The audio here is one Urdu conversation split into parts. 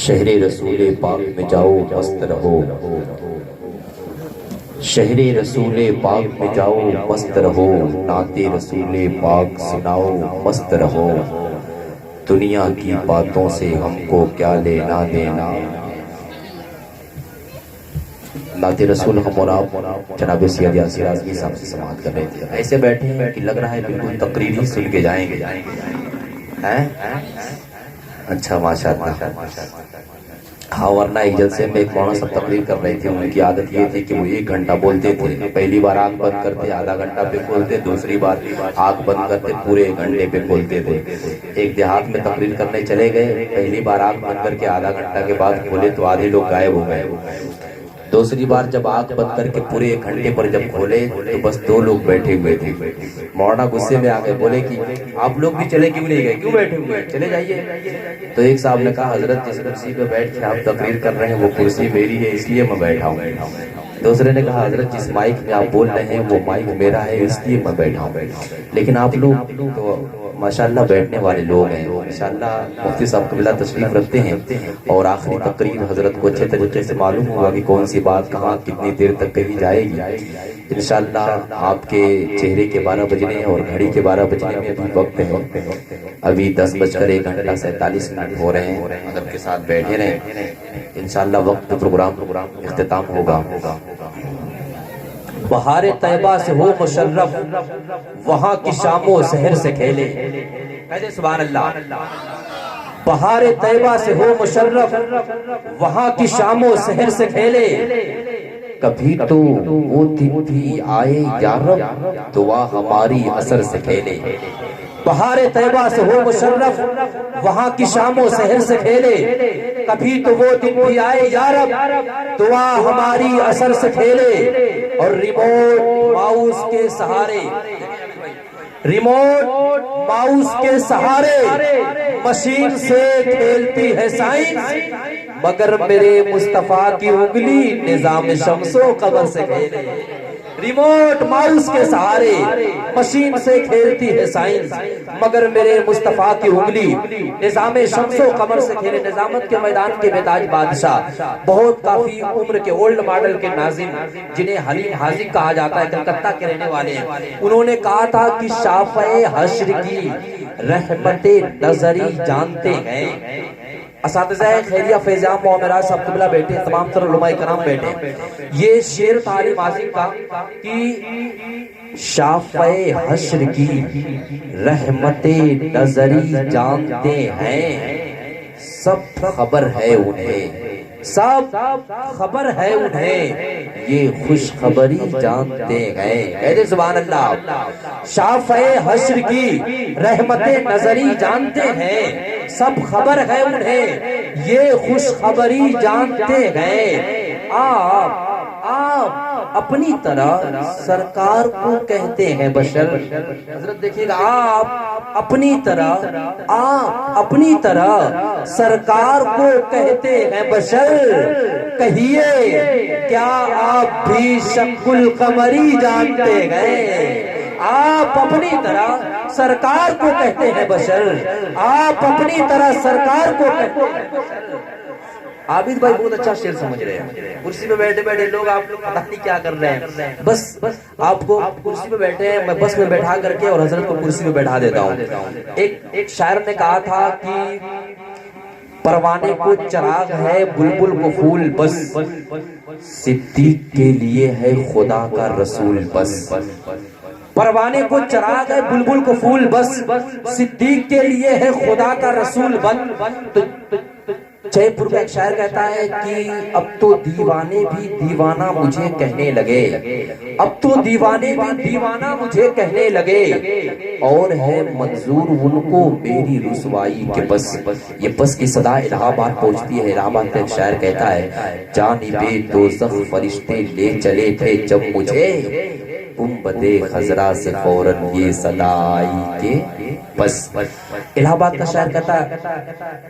شہر رسول پاک میں جاؤ مست رہو، شہر رسول پاک میں جاؤ مست رہو، نعت رسول پاک سناؤ مست رہو، دنیا کی باتوں سے ہم کو کیا لینا دینا۔ نعت رسول ہم اور آپ جناب سید یاسر اعظمی صاحب سے سماعت کر رہے تھے، ایسے بیٹھے ہیں کہ لگ رہا ہے بالکل تقریر ہی سن کے جائیں گے۔ اچھا ماشاءاللہ۔ ہاں ورنہ ایک جلسے میں ایک مولانا صاحب تقریر کر رہے تھے، ان کی عادت یہ تھی کہ وہ 1 گھنٹہ بولتے تھے، پہلی بار آنکھ بند کرتے آدھا گھنٹہ پہ کھولتے، دوسری بار آنکھ بند کرتے پورے 1 گھنٹے پہ کھولتے تھے۔ ایک دیہات میں تقریر کرنے چلے گئے، پہلی بار آنکھ بند کر کے آدھا گھنٹہ کے بعد کھولے تو آدھے لوگ غائب ہو گئے، دوسری بار جب آنکھ بند کر کے پورے 1 گھنٹے پر جب کھولے تو بس 2 لوگ بیٹھے ہوئے تھے۔ مولانا غصے میں آگے بولے کہ آپ لوگ بھی چلے کیوں نہیں گئے، کیوں بیٹھے ہوئے، چلے جائیے۔ تو ایک صاحب نے کہا حضرت جس کرسی پہ بیٹھ کے آپ تقریر کر رہے ہیں وہ کرسی میری ہے اس لیے میں بیٹھا ہوں۔ دوسرے نے کہا حضرت جس مائک میں آپ بول رہے ہیں وہ مائک میرا ہے اس لیے میں بیٹھا ہوں، لیکن آپ لوگ تو ماشاءاللہ بیٹھنے والے لوگ ہیں۔ انشاءاللہ مفتی صاحب قبلہ تشریف رکھتے ہیں اور آخری تقریر حضرت کو اچھے طریقے سے معلوم ہوگا کہ کون سی بات کہاں کتنی دیر تک کہی جائے گی۔ انشاءاللہ آپ کے چہرے کے 12 بجنے اور گھڑی کے 12 بجنے میں ابھی وقت ہے، ابھی 10:01:47 ہو رہے ہیں، ادب کے ساتھ بیٹھے رہیں، انشاءاللہ وقت پہ پروگرام اختتام ہوگا۔ بہار طیبہ سے ہو مشرف، وہاں کی شام و سحر سے کھیلے، کہتے سبحان اللہ۔ بہار طیبہ سے ہو مشرف، وہاں کی شام و سحر سے کھیلے، کبھی تو وہ دن بھی آئے یا رب، دعا ہماری اثر سے کھیلے۔ بہار طیبہ سے ہو مشرف، وہاں کی شام و سحر سے کھیلے، کبھی تو وہ دن بھی آئے یا رب، دعا ہماری اثر سے کھیلے۔ اور ریموٹ ماؤس کے سہارے، ریموٹ ماؤس کے سہارے مشین سے کھیلتی ہے سائنس، مگر میرے مصطفیٰ کی انگلی نظام شمس و قمر سے کھیلے۔ ریموٹ ماؤس کے سہارے مشین سے کھیلتی ہے سائنس، مگر میرے مصطفیٰ کی انگلی نظام شمس و قمر سے کھیلے۔ نظامت کے میدان کے بیتاج بادشاہ، بہت کافی عمر کے اولڈ ماڈل کے ناظم جنہیں حلیم حاذق کہا جاتا ہے، کلکتہ کے رہنے والے ہیں، انہوں نے کہا تھا کہ شافع حشر کی رحمت نظری جانتے ہیں۔ اساتذہ خیریہ فیض عام معامرات صاحب قبلہ بیٹھے، تمام تر علماء کرام بیٹھے، یہ شعر تھا حلیم حاذق کا کہ شافع حشر کی رحمت نظری جانتے ہیں، سب خبر ہے انہیں، سب خبر ہے انہیں، یہ خوش خبری جانتے ہیں۔ کہتے سبحان اللہ۔ شافع حشر کی رحمت نظری جانتے ہیں، سب خبر ہے انہیں، یہ خوش خبری جانتے ہیں۔ آپ اپنی طرح سرکار کو کہتے ہیں بشر، حضرت دیکھیے گا، آپ اپنی طرح سرکار کو کہتے ہیں بشر، کہیے کیا آپ بھی شق القمری جانتے ہیں؟ آپ اپنی طرح سرکار کو کہتے ہیں بشر، آپ اپنی طرح سرکار کو کہتے ہیں بشر۔ عابد بھائی بہت اچھا شعر سمجھ رہے ہیں، کرسی پہ بیٹھے بیٹھے لوگ آپ لوگ پتہ نہیں کیا کر رہے ہیں، بس آپ کو کرسی پہ بیٹھے ہیں، میں بس میں بیٹھا کر کے اور حضرت کو کرسی پہ بیٹھا دیتا ہوں۔ ایک شاعر نے کہا تھا کہ پروانے کو چراغ ہے بلبل کو پھول بس، صدیق کے لیے ہے خدا کا رسول بس۔ پروانے کو چراغ ہے بلبل کو پھول بس، صدیق کے لیے ہے خدا کا رسول بس۔ جے پور کا ایک شاعر کہتا ہے کہ اب تو دیوانے بھی دیوانہ مجھے کہنے لگے، اب تو دیوانے بھی دیوانہ مجھے کہنے لگے، اور ہے منظور ان کو میری رسوائی کے بس۔ یہ بس کی صدا الہ آباد پہنچتی ہے۔ الہ آباد کا ایک شاعر کہتا ہے جانب دوزخ فرشتے لے چلے تھے جب مجھے، گنبد خضرا سے فوراً یہ صدا آئی کہ بس. الہ آباد کا شاعر کہتا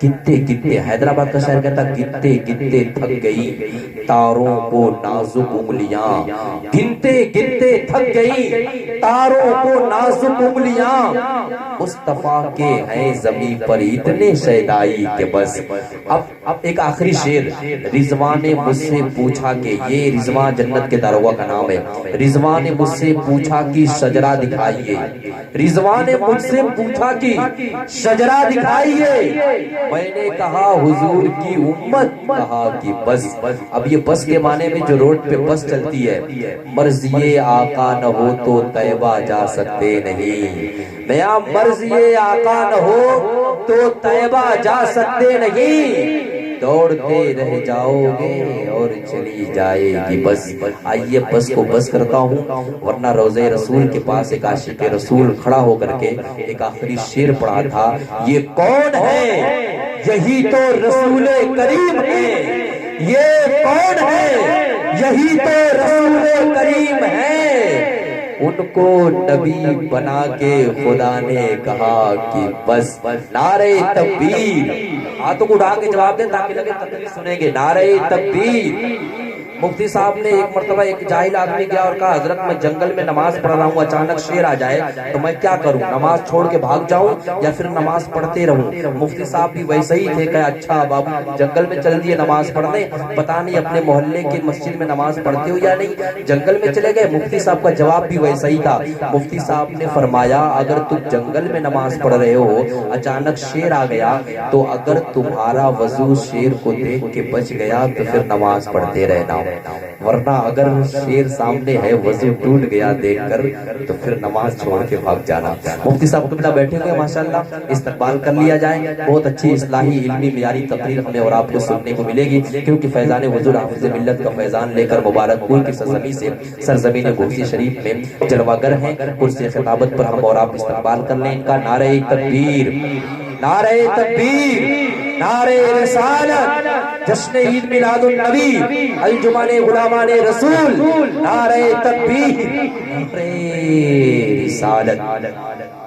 گنتے گنتے، حیدرآباد کا شاعر کہتا گنتے گنتے تھک گئی تاروں کو نازک انگلیاں، گنتے گنتے تھک گئی تاروں کو نازک انگلیاں، مصطفیٰ کے ہیں زمین پر اتنے شیدائی کہ بس. اب ایک آخری شعر. رضوان نے مجھ سے پوچھا کہ، یہ رضوان جنت کے داروغہ کا نام ہے، رضوان نے مجھ سے پوچھا کہ شجرہ دکھائیے، رضوان نے مجھ سے پوچھا کہ شجرہ دکھائیے، میں نے کہا حضور کی امت، کہا کہ بس. اب یہ بس کے معنی میں جو روڈ پہ بس چلتی ہے، مرضی آقا نہ ہو تو طیبہ جا سکتے نہیں، میاں مرضی آقا نہ ہو تو طیبہ جا سکتے نہیں، دوڑتے رہ جاؤ گے اور چلی جائے گی بس. آئیے بس کو بس کرتا ہوں، ورنہ روضہ رسول کے پاس ایک عاشق رسول کھڑا ہو کر کے ایک آخری شعر پڑھا تھا. یہ کون ہے؟ یہی تو رسول کریم ہے. یہ کون ہے؟ یہی تو رسول کریم ہے. ان کو نبی بنا کے خدا نے کہا کہ بس. نعرہ تکبیر. ہاتھوں کو اٹھا کے جواب دیں تاکہ لگے تقریر سنیں گے. نعرہ تکبیر. مفتی صاحب نے ایک مرتبہ ایک جاہل آدمی گیا اور کہا حضرت میں جنگل میں نماز پڑھ رہا ہوں، اچانک شیر آ جائے تو میں کیا کروں؟ نماز چھوڑ کے بھاگ جاؤں یا پھر نماز پڑھتے رہوں؟ مفتی صاحب بھی ویسے ہی تھے کہ اچھا بابو جنگل میں چل دیے نماز پڑھنے، پتہ نہیں اپنے محلے کی مسجد میں نماز پڑھتے ہو یا نہیں، جنگل میں چلے گئے. مفتی صاحب کا جواب بھی ویسا ہی تھا. مفتی صاحب نے فرمایا اگر تم جنگل میں نماز پڑھ رہے ہو، اچانک شیر آ گیا، تو اگر تمہارا وضو شیر کو دیکھ کے بچ گیا تو پھر نماز پڑھتے رہنا، ورنہ اگر شیر سامنے ہے وضو ٹوٹ گیا دیکھ کر تو پھر نماز چھوڑ کے بھاگ جانا. مفتی صاحب قبلہ بیٹھے ہوئے ماشاءاللہ، استقبال کر لیا جائے. بہت اچھی اصلاحی علمی معیاری تقریر ہمیں اور آپ کو سننے کو ملے گی، کیونکہ فیضان حضور حافظ ملت کا فیضان لے کر مبارک پور کی سرزمین سے سرزمین گفتی شریف میں جلوہ گر ہیں. کرسی خطابت پر ہم اور آپ استقبال کر لیں ان کا. نعرہ تکبیر، نعرہ تکبیر، نعرہ رسالت، جشن عید میلاد النبی، الجمان غلامان رسول، نعرہ تکبیر، نعرہ رسالت.